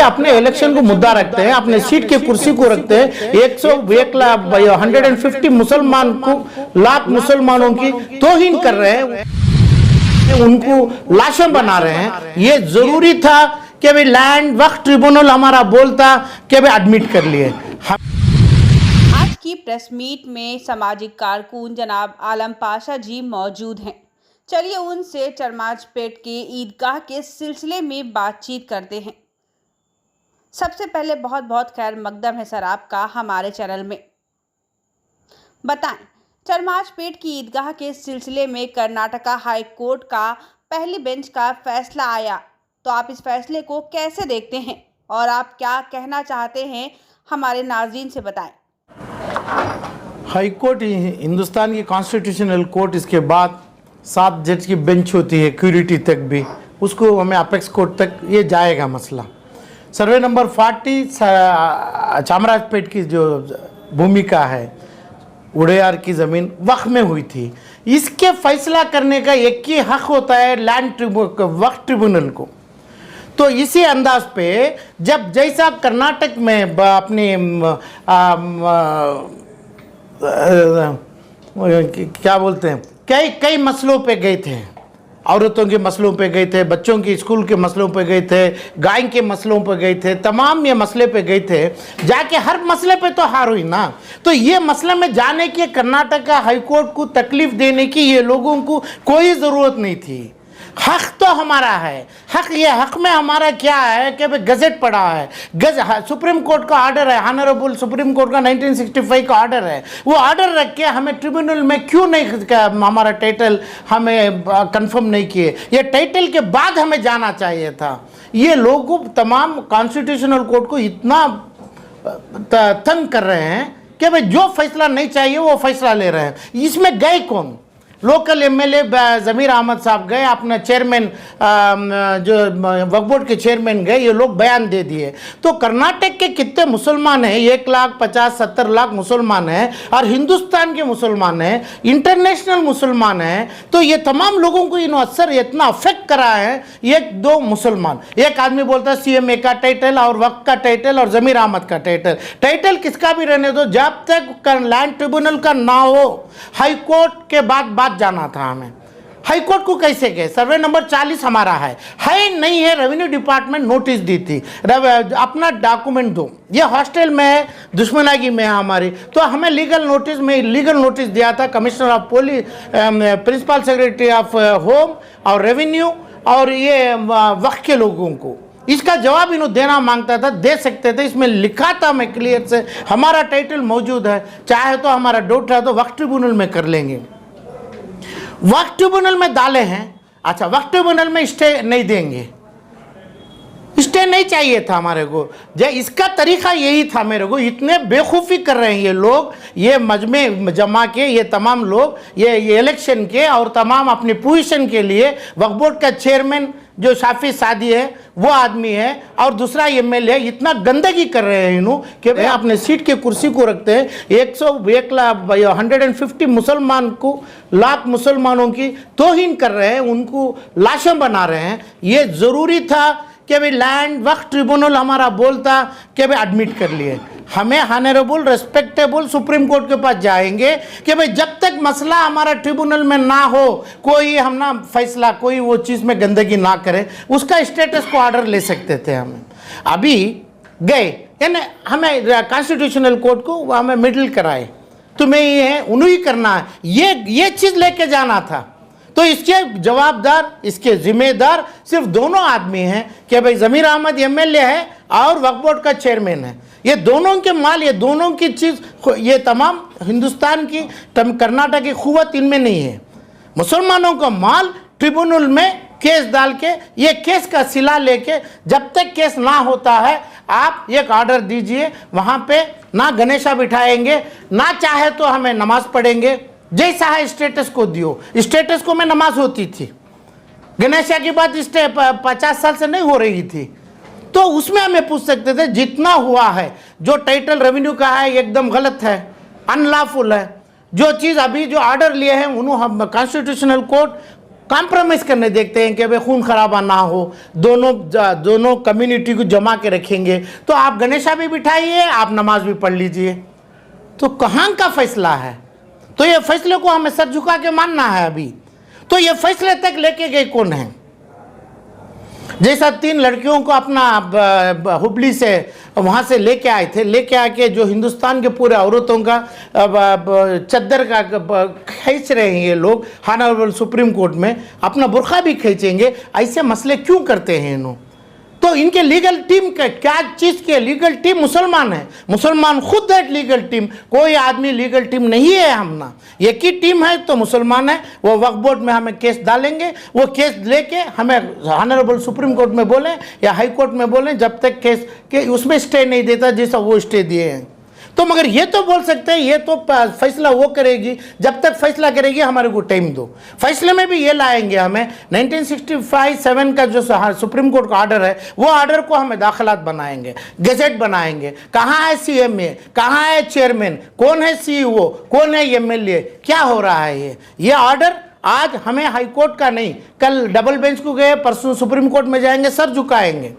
अपने इलेक्शन को मुद्दा रखते हैं, अपने सीट के कुर्सी को रखते हैं। 150 मुसलमान को लाख मुसलमानों की तौहीन कर रहे हैं, उनको लाशें बना रहे हैं। ये जरूरी था कि भाई लैंड वक्फ ट्रिब्यूनल हमारा बोलता कि भाई एडमिट कर लिए। आज की प्रेस मीट में सामाजिक कारकुन जनाब आलम पाशा जी मौजूद हैं। चलिए उनसे चरमाजपेट के ईदगाह के सिलसिले में बातचीत करते हैं। सबसे पहले बहुत बहुत खैर मकदम है सर आपका हमारे चैनल में। बताएं, चरमाजपेट की ईदगाह के सिलसिले में कर्नाटका हाई कोर्ट का पहली बेंच का फैसला आया, तो आप इस फैसले को कैसे देखते हैं और आप क्या कहना चाहते हैं, हमारे नाज़रीन से बताएं। हाई कोर्ट हिंदुस्तान की कॉन्स्टिट्यूशनल कोर्ट, इसके बाद 7 जज की बेंच होती है क्यूरिटी तक भी, उसको हमें अपेक्स कोर्ट तक ये जाएगा मसला। सर्वे नंबर 40 चामराजपेट की जो भूमिका है, उड़ेयार की ज़मीन वक्फ में हुई थी, इसके फैसला करने का एक ही हक होता है लैंड वक्फ ट्रिब्यूनल को। तो इसी अंदाज पे जब जैसा कर्नाटक में अपने क्या बोलते हैं कई मसलों पे गए थे, औरतों के मसलों पे गए थे, बच्चों के स्कूल के मसलों पे गए थे, गाय के मसलों पे गए थे, तमाम ये मसले पे गए थे। जाके हर मसले पे तो हार हुई ना। तो ये मसले में जाने की कर्नाटका हाई कोर्ट को तकलीफ देने की ये लोगों को कोई ज़रूरत नहीं थी। हक तो हमारा है। हक, ये हक में हमारा क्या है कि भाई गजट पड़ा है, सुप्रीम कोर्ट का ऑर्डर है, ऑनरेबल सुप्रीम कोर्ट का 1965 का ऑर्डर है। वो ऑर्डर रख के हमें ट्रिब्यूनल में क्यों नहीं हमारा टाइटल हमें कंफर्म नहीं किए। ये टाइटल के बाद हमें जाना चाहिए था। ये लोग तमाम कॉन्स्टिट्यूशनल कोर्ट को इतना तंग कर रहे हैं कि भाई जो फैसला नहीं चाहिए वो फैसला ले रहे हैं। इसमें गए कौन? लोकल एमएलए ज़मीर अहमद साहब गए, अपना चेयरमैन जो वक्फ बोर्ड के चेयरमैन गए, ये लोग बयान दे दिए। तो कर्नाटक के कितने मुसलमान हैं? 1,50,70 लाख मुसलमान हैं, और हिंदुस्तान के मुसलमान हैं, इंटरनेशनल मुसलमान हैं। तो ये तमाम लोगों को इन असर इतना अफेक्ट करा है। एक दो मुसलमान, एक आदमी बोलता है सीएमए का टाइटल और वक्फ का टाइटल और ज़मीर अहमद का टाइटल किसका भी रहने दो, जब तक लैंड ट्रिब्यूनल का ना हो। हाई कोर्ट के बाद जाना था हमें। हाई कोर्ट को कैसे गए? सर्वे नंबर 40 हमारा है नहीं है। रेवेन्यू डिपार्टमेंट नोटिस दी थी, अपना डॉक्यूमेंट दो। ये हॉस्टल में है, दुश्मनागी में है हमारी। तो हमें लीगल नोटिस दिया था commissioner of police, principal secretary of home और रेवेन्यू और ये वक्फ के लोगों को। इसका जवाब इन्होंने देना मांगता था, दे सकते थे। इसमें लिखा था मैं क्लियर से, हमारा टाइटल मौजूद है, चाहे तो हमारा डाउट है तो वक्फ ट्रिब्यूनल में कर लेंगे। वक्फ ट्रिब्यूनल में डाले हैं, अच्छा वक्फ ट्रिब्यूनल में स्टे नहीं देंगे। स्टे नहीं चाहिए था हमारे को। इसका तरीका यही था मेरे को। इतने बेवकूफ़ी कर रहे हैं ये लोग, ये मजमे जमा के, ये तमाम लोग ये इलेक्शन के और तमाम अपनी पोजीशन के लिए। वक्फ बोर्ड का चेयरमैन जो शाफी सादी है वो आदमी है, और दूसरा एमएलए इतना गंदगी कर रहे हैं इन्हों कि अपने सीट के कुर्सी को रखते हैं। 150 मुसलमान को लाख मुसलमानों की तौहीन कर रहे हैं, उनको लाशें बना रहे हैं। ये ज़रूरी था कि भाई लैंड वक्फ ट्रिब्यूनल हमारा बोलता कि भाई एडमिट कर लिए। हमें ऑनरेबल रिस्पेक्टेबल सुप्रीम कोर्ट के पास जाएंगे कि भाई जब तक मसला हमारा ट्रिब्यूनल में ना हो, कोई हम ना फैसला, कोई वो चीज़ में गंदगी ना करे, उसका स्टेटस को ऑर्डर ले सकते थे। हमें अभी गए यानी हमें कॉन्स्टिट्यूशनल कोर्ट को हमें मिडिल कराए, तुम्हें ये है उन्हें करना है, ये चीज़ लेके जाना था। तो इसके जवाबदार, इसके जिम्मेदार सिर्फ दोनों आदमी हैं कि भाई ज़मीर अहमद एमएलए है और वक्फ बोर्ड का चेयरमैन है। ये दोनों के माल, ये दोनों की चीज़, ये तमाम हिंदुस्तान की कर्नाटक की क़ुव्वत इनमें नहीं है। मुसलमानों का माल ट्रिब्यूनल में केस डाल के, ये केस का सिला लेके, जब तक केस ना होता है आप एक ऑर्डर दीजिए। वहाँ पे ना गणेशा बिठाएंगे, ना चाहे तो हमें नमाज पढ़ेंगे। जैसा है स्टेटस को दियो। स्टेटस को में नमाज होती थी, गणेशा की बात 50 साल से नहीं हो रही थी, तो उसमें हमें पूछ सकते थे। जितना हुआ है, जो टाइटल रेवेन्यू का है एकदम गलत है, अनलॉफुल है। जो चीज़ अभी जो ऑर्डर लिए हैं उन्होंने कॉन्स्टिट्यूशनल कोर्ट कॉम्प्रोमाइज़ करने देखते हैं कि भाई खून खराबा ना हो, दोनों कम्युनिटी को जमा के रखेंगे। तो आप गणेशा भी बिठाइए, आप नमाज भी पढ़ लीजिए। तो कहाँ का फैसला है? तो ये फैसले को हमें सर झुका के मानना है अभी। तो ये फैसले तक लेके गए कौन है? जैसा 3 लड़कियों को अपना हुबली से वहाँ से लेके आए थे, लेके आके जो हिंदुस्तान के पूरे औरतों का चद्दर का खींच रहे हैं ये लोग ऑनरेबल सुप्रीम कोर्ट में, अपना बुर्खा भी खींचेंगे। ऐसे मसले क्यों करते हैं इन्हों? तो इनके लीगल टीम का क्या चीज़ की लीगल टीम? मुसलमान है, मुसलमान खुद है लीगल टीम, कोई आदमी लीगल टीम नहीं है। हम ना एक ही टीम है तो मुसलमान है। वो वक्फ बोर्ड में हमें केस डालेंगे, वो केस लेके हमें ऑनरेबल सुप्रीम कोर्ट में बोलें या हाई कोर्ट में बोलें, जब तक केस के उसमें स्टे नहीं देता जैसा वो स्टे दिए हैं। तो मगर ये तो बोल सकते हैं ये तो फैसला वो करेगी, जब तक फैसला करेगी हमारे को टाइम दो। फैसले में भी ये लाएंगे हमें 1965-7 का जो सुप्रीम कोर्ट का ऑर्डर है, वो ऑर्डर को हमें दाखिलात बनाएंगे, गजट बनाएंगे। कहाँ है CMA, कहाँ है चेयरमैन, कौन है CEO, कौन है MLA, क्या हो रहा है? ये ऑर्डर आज हमें हाई कोर्ट का नहीं, कल डबल बेंच को गए, परसों सुप्रीम कोर्ट में जाएंगे, सर झुकाएंगे,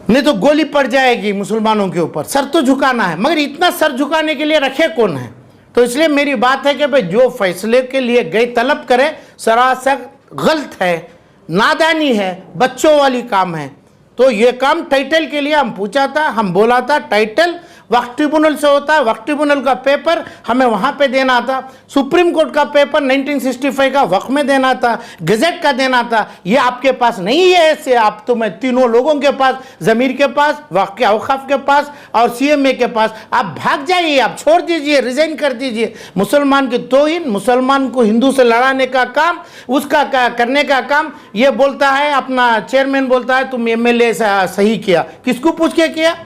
नहीं तो गोली पड़ जाएगी मुसलमानों के ऊपर। सर तो झुकाना है, मगर इतना सर झुकाने के लिए रखे कौन है? तो इसलिए मेरी बात है कि भाई जो फैसले के लिए गए तलब करे, सरासर गलत है, नादानी है, बच्चों वाली काम है। तो ये काम टाइटल के लिए हम पूछा था, हम बोला था टाइटल वक्फ ट्रिब्यूनल से होता है, वक्फ ट्रिब्यूनल का पेपर हमें वहाँ पे देना था, सुप्रीम कोर्ट का पेपर 1965 का वक्फ में देना था, गजट का देना था। ये आपके पास नहीं है। ऐसे आप तो मैं तीनों लोगों के पास, ज़मीर के पास, वक्फ के औकाफ के पास और CMA के पास, आप भाग जाइए, आप छोड़ दीजिए, रिजाइन कर दीजिए। मुसलमान की तौहीन, मुसलमान को हिंदू से लड़ाने का काम, उसका करने का काम ये बोलता है, अपना चेयरमैन बोलता है तुम MLA सही किया। किसको पूछ के किया?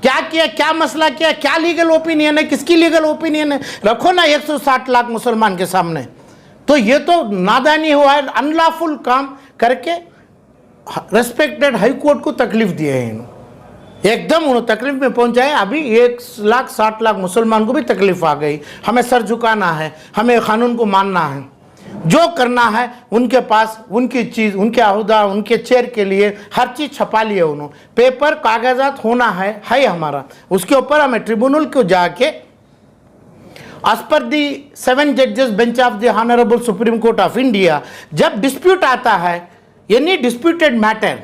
क्या किया? क्या मसला किया? क्या लीगल ओपिनियन है? किसकी लीगल ओपिनियन है? रखो ना 160 लाख मुसलमान के सामने। तो ये तो नादानी हुआ है, अनलॉफुल काम करके रेस्पेक्टेड हाई कोर्ट को तकलीफ दिए हैं इन्होंने, एकदम उन्होंने तकलीफ में पहुंचाए। अभी 1,60,00,000 मुसलमान को भी तकलीफ आ गई। हमें सर झुकाना है, हमें कानून को मानना है, जो करना है उनके पास, उनकी चीज़, उनके अहदा, उनके चेयर के लिए हर चीज़ छपा लिए उन्होंने। पेपर कागजात होना है हमारा, उसके ऊपर हमें ट्रिब्यूनल को जाके एज पर दी 7 जजेस bench of the honourable Supreme Court of India, जब डिस्प्यूट आता है, एनी डिस्प्यूटेड मैटर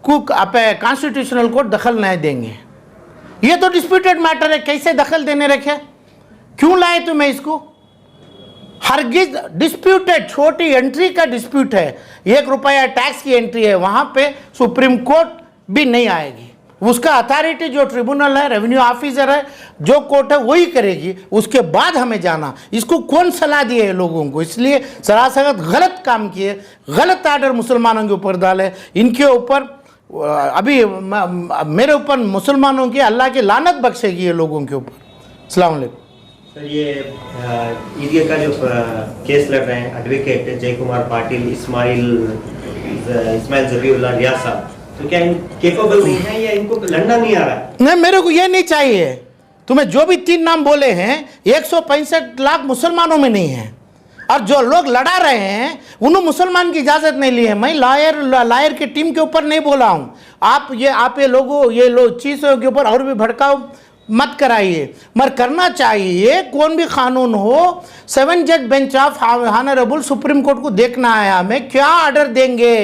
को कॉन्स्टिट्यूशनल कोर्ट दखल नहीं देंगे। ये तो डिस्प्यूटेड मैटर है, कैसे दखल देने रखे? क्यों लाए तुम्हें इसको? हरगिज डिस्प्यूटेड, छोटी एंट्री का डिस्प्यूट है, 1 रुपया टैक्स की एंट्री है, वहां पे सुप्रीम कोर्ट भी नहीं आएगी। उसका अथॉरिटी जो ट्रिब्यूनल है, रेवेन्यू ऑफिसर है, जो कोर्ट है वही करेगी। उसके बाद हमें जाना, इसको कौन सलाह दिए लोगों को? इसलिए सरासर गलत काम किए, गलत ऑर्डर मुसलमानों के ऊपर डाले। इनके ऊपर अभी मेरे ऊपर मुसलमानों की अल्लाह की लानत बख्शेगी ये लोगों के ऊपर। अस्सलाम वालेकुम। सर, ये ईदीए का जो केस लड़ रहे हैं एडवोकेट जय कुमार पाटिल, इस्माइल ज़बीउल्लाह रियाज साहब, तो क्या इन केपेबल नहीं है या इनको लड़ना नहीं आ रहा है? नहीं, मेरे को ये नहीं चाहिए। तुम्हें जो भी 3 नाम बोले हैं, 165 लाख मुसलमानों में नहीं है, और जो लोग लड़ा रहे हैं उन्होंने मुसलमान की इजाज़त नहीं ली है। मैं लायर की टीम के ऊपर नहीं बोला हूँ। आप ये लोग चीज़ों के ऊपर और भी भड़काओ मत कराइए, मगर करना चाहिए। कौन भी कानून हो, 7 जज bench of honourable Supreme court को देखना है हमें, क्या ऑर्डर देंगे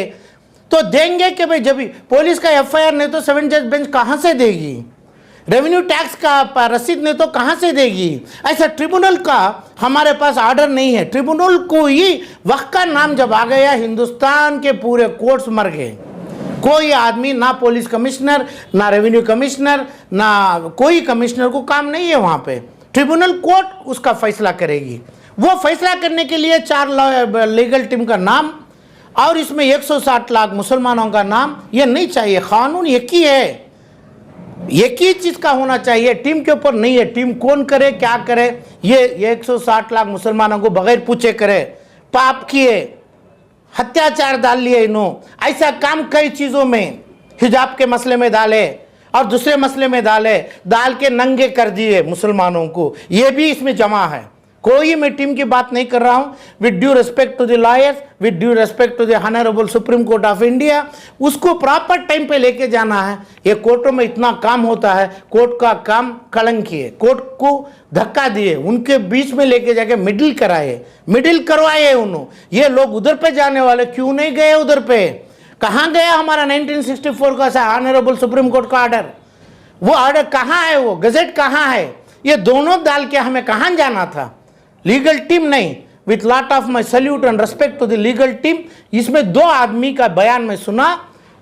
तो देंगे कि भाई जब पुलिस का FIR नहीं तो 7 जज बेंच कहाँ से देगी? रेवेन्यू टैक्स का रसीद नहीं तो कहाँ से देगी? ऐसा ट्रिब्यूनल का हमारे पास ऑर्डर नहीं है। ट्रिब्यूनल को ही वक्त का नाम जब आ गया, हिंदुस्तान के पूरे कोर्ट्स मर गए। कोई आदमी, ना पुलिस कमिश्नर, ना रेवेन्यू कमिश्नर, ना कोई कमिश्नर को काम नहीं है वहाँ पे। ट्रिब्यूनल कोर्ट उसका फैसला करेगी। वो फैसला करने के लिए 4 लीगल टीम का नाम और इसमें 160 लाख मुसलमानों का नाम, ये नहीं चाहिए। कानून एक ही है, एक ही चीज़ का होना चाहिए, टीम के ऊपर नहीं है। टीम कौन करे, क्या करे, ये 160 लाख मुसलमानों को बगैर पूछे करे, पाप किए, अत्याचार डाल लिए इन्होंने। ऐसा काम कई चीज़ों में, हिजाब के मसले में डाले और दूसरे मसले में डाल के नंगे कर दिए मुसलमानों को। ये भी इसमें जमा है। कोई मैं टीम की बात नहीं कर रहा हूं। With due respect to the lawyers, with due respect to the honourable Supreme Court of India, उसको प्रॉपर टाइम पे लेके जाना है। ये कोर्टों में इतना काम होता है, कोर्ट का काम कलंकी है, कोर्ट को धक्का दिए, उनके बीच में लेके जाके मिडिल कराए, मिडिल करवाए उन्होंने। ये लोग उधर पे जाने वाले क्यों नहीं गए उधर पे? कहाँ गया हमारा 1964 का ऑनरेबल सुप्रीम कोर्ट का ऑर्डर? वो ऑर्डर कहाँ है? वो गजेट कहाँ है? ये दोनों डाल के हमें कहाँ जाना था? लीगल टीम नहीं। With lot of my salute and respect to the legal team, इसमें 2 आदमी का बयान में सुना,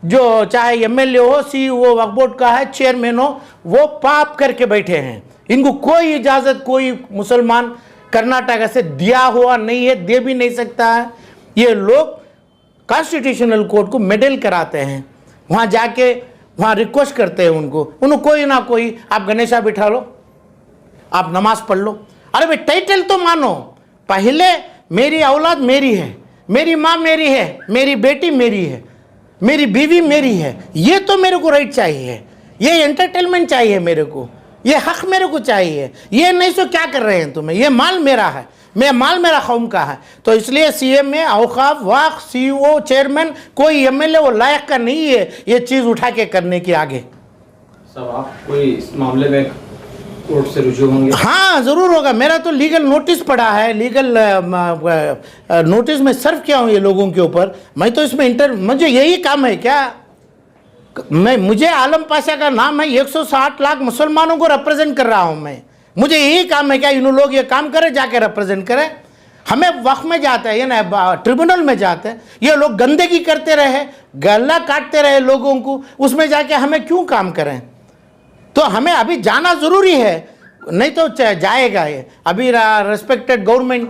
जो चाहे एमएलए हो, सीईओ वक्फ बोर्ड का है, चेयरमैन हो, वो पाप करके बैठे हैं। इनको कोई इजाजत कोई मुसलमान कर्नाटक से दिया हुआ नहीं है, दे भी नहीं सकता है। ये लोग कॉन्स्टिट्यूशनल कोर्ट को मेडल कराते हैं, वहाँ जाके वहाँ रिक्वेस्ट करते हैं उनको कोई ना कोई, आप गणेशा बिठा लो, आप नमाज पढ़ लो। अरे भाई टाइटल तो मानो, पहले मेरी औलाद मेरी है, मेरी माँ मेरी है, मेरी बेटी मेरी है, मेरी बीवी मेरी है, ये तो मेरे को राइट चाहिए, ये एंटरटेनमेंट चाहिए मेरे को, ये हक मेरे को चाहिए। ये नहीं सो क्या कर रहे हैं तुम्हें, ये माल मेरा है, माल मेरा कौम का है। तो इसलिए सीएम में औकाफ वक्फ सीईओ चेयरमैन कोई एमएलए वो लायक का नहीं है ये चीज़ उठा के करने की आगे। सब आप कोई इस मामले में कोर्ट से रुजू होंगे? हाँ जरूर होगा। मेरा तो लीगल नोटिस पड़ा है, लीगल नोटिस में सर्व किया हूँ ये लोगों के ऊपर। मैं तो इसमें मुझे यही काम है क्या? मुझे आलम पाशा का नाम है, 160 लाख मुसलमानों को रिप्रेजेंट कर रहा हूँ मैं। मुझे यही काम है क्या इन लोग ये काम करें, जाके रिप्रेजेंट करें? हमें वक्फ में जाते हैं, ये ना ट्रिब्यूनल में जाते हैं, ये लोग गंदगी करते रहे, गला काटते रहे लोगों को, उसमें जाके हमें क्यों काम करें? तो हमें अभी जाना ज़रूरी है, नहीं तो जाएगा ये। अभी रेस्पेक्टेड गवर्नमेंट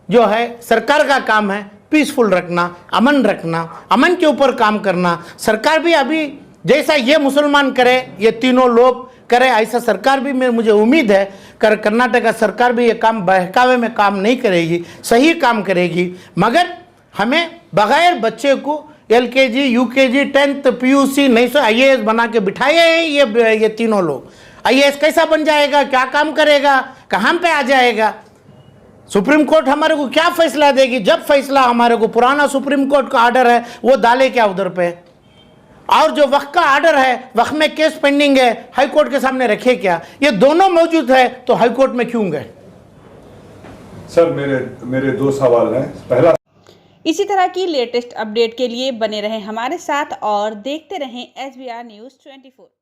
जो है, सरकार का काम है पीसफुल रखना, अमन के ऊपर काम करना। सरकार भी अभी जैसा ये मुसलमान करे, ये तीनों लोग करे, ऐसा सरकार भी मुझे उम्मीद है कर्नाटक सरकार भी ये काम बहकावे में काम नहीं करेगी, सही काम करेगी। मगर हमें बगैर बच्चे को LKG, UKG, 10th PUC नहीं सो IAS बना के बिठाए हैं ये तीनों लोग। IAS कैसा बन जाएगा, क्या काम करेगा, कहाँ पे आ जाएगा? सुप्रीम कोर्ट हमारे को क्या फैसला देगी? जब फैसला हमारे को पुराना सुप्रीम कोर्ट का ऑर्डर है वो डाले क्या उधर पे, और जो वक्फ का ऑर्डर है, वक्फ में केस पेंडिंग है, हाई कोर्ट के सामने रखे क्या? ये दोनों मौजूद है तो हाई कोर्ट में क्यों गए? सर मेरे 2 सवाल हैं। पहला, इसी तरह की लेटेस्ट अपडेट के लिए बने रहें हमारे साथ और देखते रहें SBR News 24।